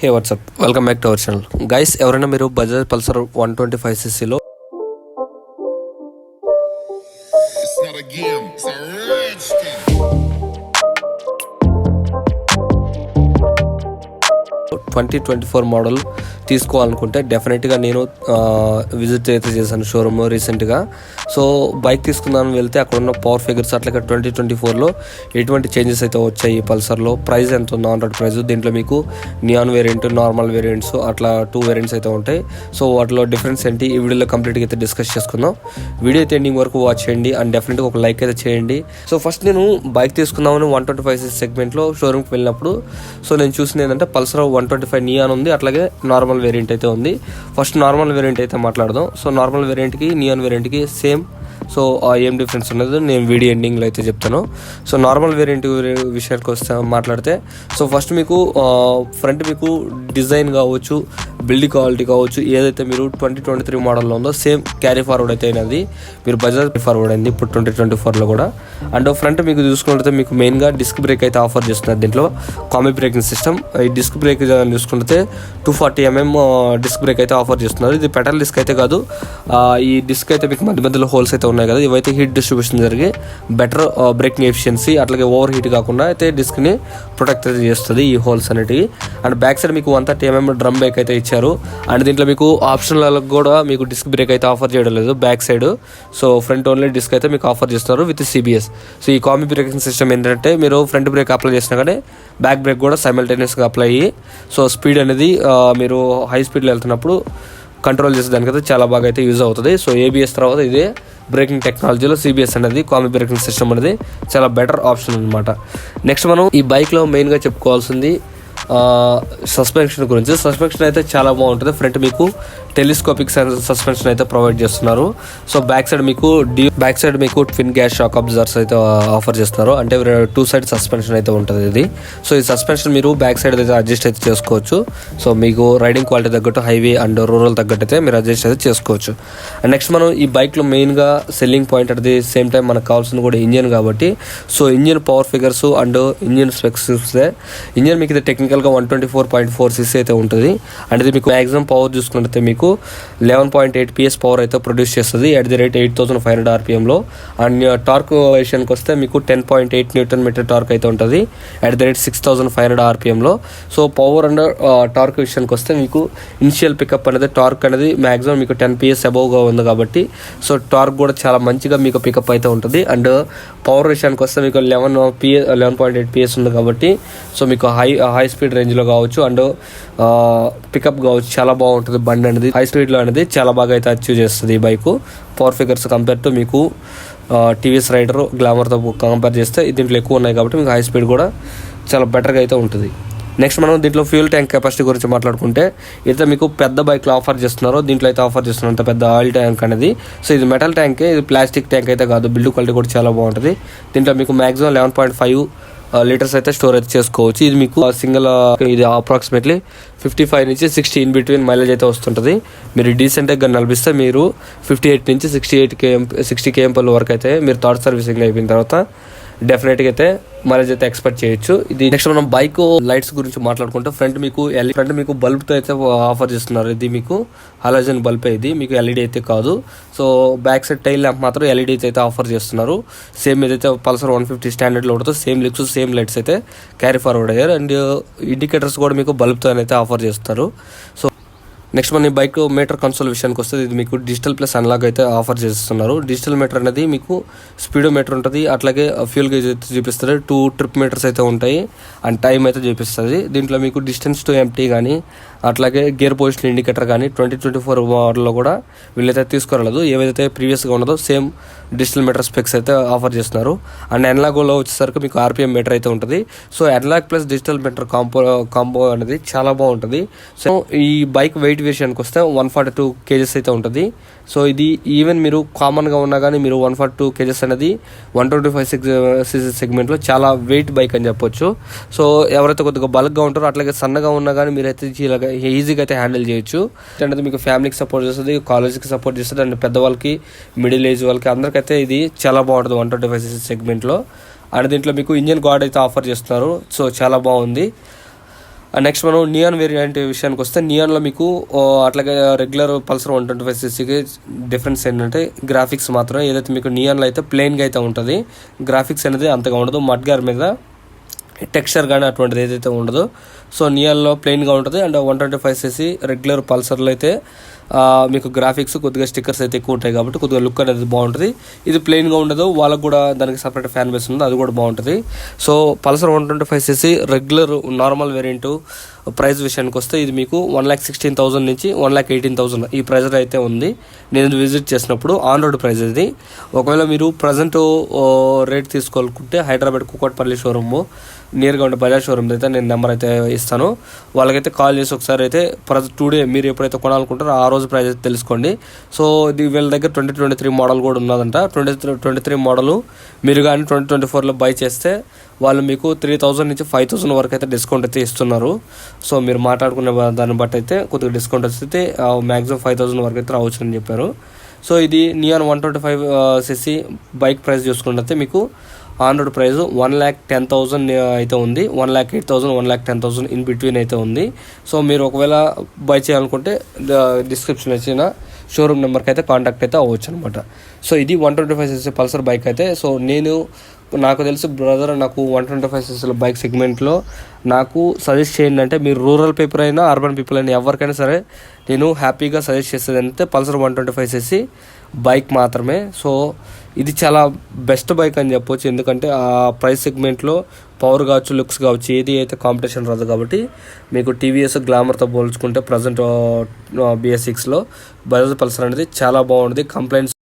Hey WhatsApp, welcome back to our channel. Guys, ఎవరైనా మీరు Bajaj Pulsar 125cc It's not a game, it's a rich thing. 2024 model తీసుకోవాలనుకుంటే డెఫినెట్గా నేను visit అయితే చేశాను షోరూమ్ రీసెంట్గా. సో బైక్ తీసుకుందామని వెళ్తే అక్కడ ఉన్న పవర్ ఫిగర్స్ అట్లాగే 2024లో ఎటువంటి చేంజెస్ అయితే వచ్చాయి ఈ పల్సర్లో, ప్రైస్ ఎంత ఉంది ఆన్ రోడ్ ప్రైస్, దీంట్లో మీకు నియాన్ వేరియంట్, నార్మల్ వేరియంట్స్ అట్లా 2 వేరియంట్స్ అయితే ఉంటాయి. సో వాటిలో డిఫరెన్స్ ఏంటి ఈ వీడియోలో కంప్లీట్గా అయితే డిస్కస్ చేసుకుందాం. వీడియో అయితే ఎండింగ్ వరకు వాచ్ చేయండి అండ్ డెఫినెట్గా ఒక లైక్ అయితే చేయండి. సో ఫస్ట్ నేను బైక్ తీసుకుందామని 125cc సెగ్మెంట్లో షోరూమ్కి వెళ్ళినప్పుడు సో నేను చూసింది ఏంటంటే పల్సర్ 125 నియాన్ ఉంది, అట్లాగే నార్మల్ వేరియంట్ అయితే ఉంది. ఫస్ట్ నార్మల్ వేరియంట్ అయితే మాట్లాడదాం. సో నార్మల్ వేరియంట్కి నియాన్ వేరియంట్కి సేమ్. సో ఏం డిఫరెన్స్ ఉన్నదో నేను వీడియో ఎండింగ్లో అయితే చెప్తాను. సో నార్మల్ వేరియంట్ విషయానికి వస్తే మాట్లాడితే సో ఫస్ట్ మీకు ఫ్రంట్ మీకు డిజైన్ కావచ్చు, బిల్డ్ క్వాలిటీ కావచ్చు, ఏదైతే మీరు 2023 మోడల్లో ఉందో సేమ్ క్యారీ ఫార్వర్డ్ అయితే అయినది. మీరు బజాజ్ ఫార్వర్డ్ అయింది ఇప్పుడు 2024లో కూడా. అండ్ ఫ్రంట్ మీకు చూసుకుంటే మీకు మెయిన్గా డిస్క్ బ్రేక్ అయితే ఆఫర్ చేస్తున్నారు. దీంట్లో కాంబీ బ్రేకింగ్ సిస్టమ్. ఈ డిస్క్ బ్రేక్ చూసుకుంటే 240mm డిస్క్ బ్రేక్ అయితే ఆఫర్ చేస్తున్నారు. ఇది పెటల్ డిస్క్ అయితే కాదు. ఈ డిస్క్ అయితే మీకు మధ్య మధ్యలో హోల్స్ అయితే ఉన్నాయి కదా, ఇవైతే హీట్ డిస్ట్రిబ్యూషన్ జరిగి బెటర్ బ్రేకింగ్ ఎఫిషియన్సీ అట్లాగే ఓవర్ హీట్ కాకుండా అయితే డిస్క్ని ప్రొటెక్ట్ అయితే చేస్తుంది ఈ హోల్స్ అనేటివి. అండ్ బ్యాక్ సైడ్ మీకు 130mm డ్రమ్ బ్రేక్ అయితే ఇచ్చారు. అండ్ దీంట్లో మీకు ఆప్షనల్ కూడా మీకు డిస్క్ బ్రేక్ అయితే ఆఫర్ చేయడం లేదు back side. So front only disc అయితే మీకు ఆఫర్ చేస్తున్నారు విత్ CBS. సో ఈ కాంబీ బ్రేకింగ్ సిస్టమ్ ఏంటంటే మీరు ఫ్రంట్ బ్రేక్ అప్లై చేసినా కానీ బ్యాక్ బ్రేక్ కూడా సైమల్టేనియస్గా అప్లై అయ్యి సో స్పీడ్ అనేది మీరు హై స్పీడ్లో వెళ్తున్నప్పుడు కంట్రోల్ చేసేదానికైతే చాలా బాగా అయితే యూజ్ అవుతుంది. సో ABS తర్వాత ఇదే బ్రేకింగ్ టెక్నాలజీలో CBS అనేది కాంబీ బ్రేకింగ్ సిస్టమ్ అనేది చాలా బెటర్ ఆప్షన్ అనమాట. నెక్స్ట్ మనం ఈ బైక్లో మెయిన్గా చెప్పుకోవాల్సింది సస్పెన్షన్ గురించి. సస్పెన్షన్ అయితే చాలా బాగుంటుంది. ఫ్రంట్ మీకు టెలిస్కోపిక్ సస్పెన్షన్ అయితే ప్రొవైడ్ చేస్తున్నారు. సో బ్యాక్ సైడ్ మీకు ట్విన్ గ్యాస్ షాక్ అబ్జర్వర్స్ అయితే ఆఫర్ చేస్తున్నారు. అంటే 2 సైడ్ సస్పెన్షన్ అయితే ఉంటుంది ఇది. సో ఈ సస్పెన్షన్ మీరు బ్యాక్ సైడ్ అయితే అడ్జస్ట్ అయితే చేసుకోవచ్చు. సో మీకు రైడింగ్ క్వాలిటీ తగ్గట్టు హైవే అండ్ రూరల్ తగ్గట్టు అయితే మీరు అడ్జస్ట్ అయితే చేసుకోవచ్చు. అండ్ నెక్స్ట్ మనం ఈ బైక్లో మెయిన్గా selling point at the same time మనకు కావాల్సింది కూడా ఇంజిన్ కాబట్టి so engine power figures and engine specs చూస్తే ఇంజిన్ మీకు ఇది టెక్నికల్గా 124.4cc అయితే ఉంటుంది. అండ్ ఇది మీకు మ్యాక్సిమం పవర్ చూసుకుంటే మీకు 11.8 PS పవర్ అయితే ప్రొడ్యూస్ చేస్తుంది అట్ ది రేట్ 8500 RPMలో. అండ్ టార్క్ విషయానికి వస్తే మీకు 10.8 Nm టార్క్ అయితే ఉంటుంది అట్ ది రేట్ 6500 RPMలో. సో పవర్ అండ్ టార్క్ విషయానికి వస్తే మీకు ఇనిషియల్ పికప్ అనేది టార్క్ అనేది మ్యాక్సిమం మీకు 10 PS అబవ్గా ఉంది కాబట్టి సో టార్క్ కూడా చాలా మంచిగా మీకు పికప్ అయితే ఉంటుంది. అండ్ పవర్ విషయానికి వస్తే మీకు 11.8 PS ఉంది కాబట్టి సో మీకు హై స్పీడ్ రేంజ్లో కావచ్చు అండ్ పికప్ కావచ్చు చాలా బాగుంటుంది. బండి అనేది హై స్పీడ్లో అనేది చాలా బాగా అయితే అచీవ్ చేస్తుంది ఈ bike. Power figures compare to మీకు TVS రైడర్ గ్లామర్తో కంపేర్ చేస్తే దీంట్లో ఎక్కువ ఉన్నాయి కాబట్టి మీకు హై స్పీడ్ కూడా చాలా బెటర్గా అయితే ఉంటుంది. నెక్స్ట్ మనం దీంట్లో ఫ్యూల్ ట్యాంక్ కెపాసిటీ గురించి మాట్లాడుకుంటే అయితే మీకు పెద్ద బైక్లో ఆఫర్ చేస్తున్నారు. దీంట్లో అయితే ఆఫర్ చేస్తున్నారు అంత పెద్ద ఆయిల్ ట్యాంక్ అనేది. సో ఇది మెటల్ ట్యాంకే, ఇది ప్లాస్టిక్ ట్యాంక్ అయితే కాదు. బిల్డ్ క్వాలిటీ కూడా చాలా బాగుంటుంది. దీంట్లో మీకు మ్యాక్సిమం 11.5 లీటర్స్ అయితే స్టోర్ అయితే చేసుకోవచ్చు. ఇది మీకు సింగిల్ ఇది అప్రాక్సిమేట్లీ 55 నుంచి 60 ఇన్ బిట్వీన్ మైలేజ్ అయితే వస్తుంటుంది. మీరు డీసెంట్గా నడిపిస్తే మీరు 58 నుంచి 60 km వరకు అయితే మీరు థర్డ్ సర్వీసింగ్ అయిపోయిన తర్వాత డెఫినెట్గా అయితే మైలేజ్ అయితే ఎక్స్పెక్ట్ చేయొచ్చు. ఇది నెక్స్ట్ మనం బైక్ లైట్స్ గురించి మాట్లాడుకుంటే ఫ్రంట్ మీకు బల్బ్తో అయితే ఆఫర్ చేస్తున్నారు. ఇది మీకు హాలోజన్ బల్బ్, ఇది మీకు LED అయితే కాదు. So back side tail lamp మాత్రం LED అయితే ఆఫర్ చేస్తున్నారు. సేమ్ ఏదైతే పల్సర్ 150 స్టాండర్డ్లో ఉంటుందో సేమ్ లిక్స్ సేమ్ లైట్స్ అయితే క్యారీ ఫార్వర్డ్ అయ్యారు. అండ్ ఇండికేటర్స్ కూడా మీకు బల్బ్తో అయితే ఆఫర్ చేస్తారు. సో నెక్స్ట్ మన బైక్ మీటర్ కన్సోల్ విషయానికి వస్తే ఇది మీకు డిజిటల్ ప్లస్ అనలాగ్ అయితే ఆఫర్ చేస్తున్నారు. డిజిటల్ మీటర్ అనేది మీకు స్పీడో మీటర్ ఉంటుంది, అట్లాగే ఫ్యూల్ గేజ్ అయితే చూపిస్తుంది. 2 ట్రిప్ మీటర్స్ అయితే ఉంటాయి అండ్ టైం అయితే చూపిస్తుంది. దీంట్లో మీకు డిస్టెన్స్ టు ఎంటీ కానీ అట్లాగే గేర్ పొజిషన్ ఇండికేటర్ కానీ 2024 మోడల్లో కూడా వీళ్ళైతే తీసుకురాలేదు. ఏవైతే ప్రీవియస్గా ఉన్నదో సేమ్ డిజిటల్ మీటర్ స్పెక్స్ అయితే ఆఫర్ చేస్తున్నారు. అండ్ ఎన్లాగోలో వచ్చేసరికి మీకు RPM మీటర్ అయితే ఉంటుంది. So analogue plus digital meter combo అనేది చాలా బాగుంటుంది. సో ఈ బైక్ వెయిట్ విషయానికి వస్తే 142 kgs అయితే ఉంటుంది. సో ఇది ఈవెన్ మీరు కామన్గా ఉన్నా కానీ మీరు 142 kgs అనేది 125cc సెగ్మెంట్లో చాలా వెయిట్ బైక్ అని చెప్పొచ్చు. సో ఎవరైతే కొద్దిగా బల్క్గా ఉంటారో అట్లాగే సన్నగా ఉన్నా కానీ మీరైతే ఈజీగా అయితే హ్యాండిల్ చేయొచ్చు. అంటే మీకు ఫ్యామిలీకి సపోర్ట్ చేస్తుంది, కాలేజ్కి సపోర్ట్ చేస్తుంది అండ్ పెద్దవాళ్ళకి, మిడిల్ ఏజ్ వాళ్ళకి అందరికైతే ఇది చాలా బాగుంటుంది 125cc సెగ్మెంట్లో. అండ్ దీంట్లో మీకు ఇంజిన్ గార్డ్ అయితే ఆఫర్ చేస్తున్నారు. సో చాలా బాగుంది. నెక్స్ట్ మనం నియాన్ వేరియంట్ విషయానికి వస్తే నియాన్లో మీకు అట్లాగే రెగ్యులర్ పల్సర్ 125cc డిఫరెన్స్ ఏంటంటే గ్రాఫిక్స్ మాత్రం. ఏదైతే మీకు నియాన్లో అయితే ప్లెయిన్గా అయితే ఉంటుంది, గ్రాఫిక్స్ అనేది అంతగా ఉండదు, మడ్గార్ మీద టెక్స్చర్ కానీ అటువంటిది ఏదైతే ఉండదు. సో నియాన్లో ప్లెయిన్గా ఉంటుంది. అండ్ 125cc రెగ్యులర్ పల్సర్లో అయితే మీకు గ్రాఫిక్స్ కొద్దిగా స్టిక్కర్స్ అయితే ఎక్కువ ఉంటాయి కాబట్టి కొద్దిగా లుక్ అనేది బాగుంటుంది. ఇది ప్లెయిన్గా ఉండదు, వాళ్ళకు కూడా దానికి సపరేట్ ఫ్యాన్ బేస్ ఉంది, అది కూడా బాగుంటుంది. So Pulsar 125cc regular normal variant price విషయానికి వస్తే ఇది మీకు 1,16,000 నుంచి 1,18,000 ఈ ప్రైస్ అయితే ఉంది. నేను విజిట్ చేసినప్పుడు ఆన్ రోడ్ ప్రైస్ ఇది. ఒకవేళ మీరు ప్రజెంట్ రేట్ తీసుకోవాలనుకుంటే హైదరాబాద్ కుకట్పల్లి షోరూమ్ నియర్గా ఉండే బజాజ్ షోరూమ్ అయితే నేను నెంబర్ అయితే ఇస్తాను. వాళ్ళకైతే కాల్ చేసి ఒకసారి అయితే టుడే మీరు ఎప్పుడైతే కొనాలనుకుంటారో ఆ రోజు ప్రైస్ అయితే తెలుసుకోండి. సో ఇది వీళ్ళ దగ్గర 2023 మోడల్ కూడా ఉన్నదంట. 2023 మోడల్ మీరు కానీ 2024లో బై చేస్తే వాళ్ళు మీకు 3,000 నుంచి 5,000 వరకు అయితే డిస్కౌంట్ అయితే ఇస్తున్నారు. సో మీరు మాట్లాడుకునే దాన్ని బట్టి అయితే కొద్దిగా డిస్కౌంట్ వస్తే మ్యాక్సిమం 5,000 వరకు అయితే రావచ్చు అని చెప్పారు. సో ఇది నియాన్ 125cc బైక్ ప్రైస్ చూసుకుంటే మీకు ఆన్ రోడ్ ప్రైస్ 1,10,000 అయితే ఉంది, 1,08,000 1,10,000 ఇన్ బిట్వీన్ అయితే ఉంది. సో మీరు ఒకవేళ బై చేయాలనుకుంటే డిస్క్రిప్షన్ ఇచ్చిన షోరూమ్ నెంబర్కి అయితే కాంటాక్ట్ అయితే అవ్వచ్చు అనమాట. సో ఇది 125cc పల్సర్ బైక్ అయితే. సో నాకు తెలిసి బ్రదర్ నాకు 125cc బైక్ సెగ్మెంట్లో నాకు సజెస్ట్ చేయండి అంటే మీరు రూరల్ పీపుల్ అయినా అర్బన్ పీపుల్ అయినా ఎవరికైనా సరే నేను హ్యాపీగా సజెస్ట్ చేసేది అంటే పల్సర్ 125cc బైక్ మాత్రమే. సో ఇది చాలా బెస్ట్ బైక్ అని చెప్పొచ్చు, ఎందుకంటే ఆ ప్రైస్ సెగ్మెంట్లో పవర్ కావచ్చు, లుక్స్ కావచ్చు, ఏది అయితే కాంపిటీషన్ రాదు. కాబట్టి మీకు టీవీఎస్ గ్లామర్తో పోల్చుకుంటే ప్రజెంట్ BS6లో బజాజ్ పల్సర్ అనేది చాలా బాగుంటుంది. కంప్లైంట్స్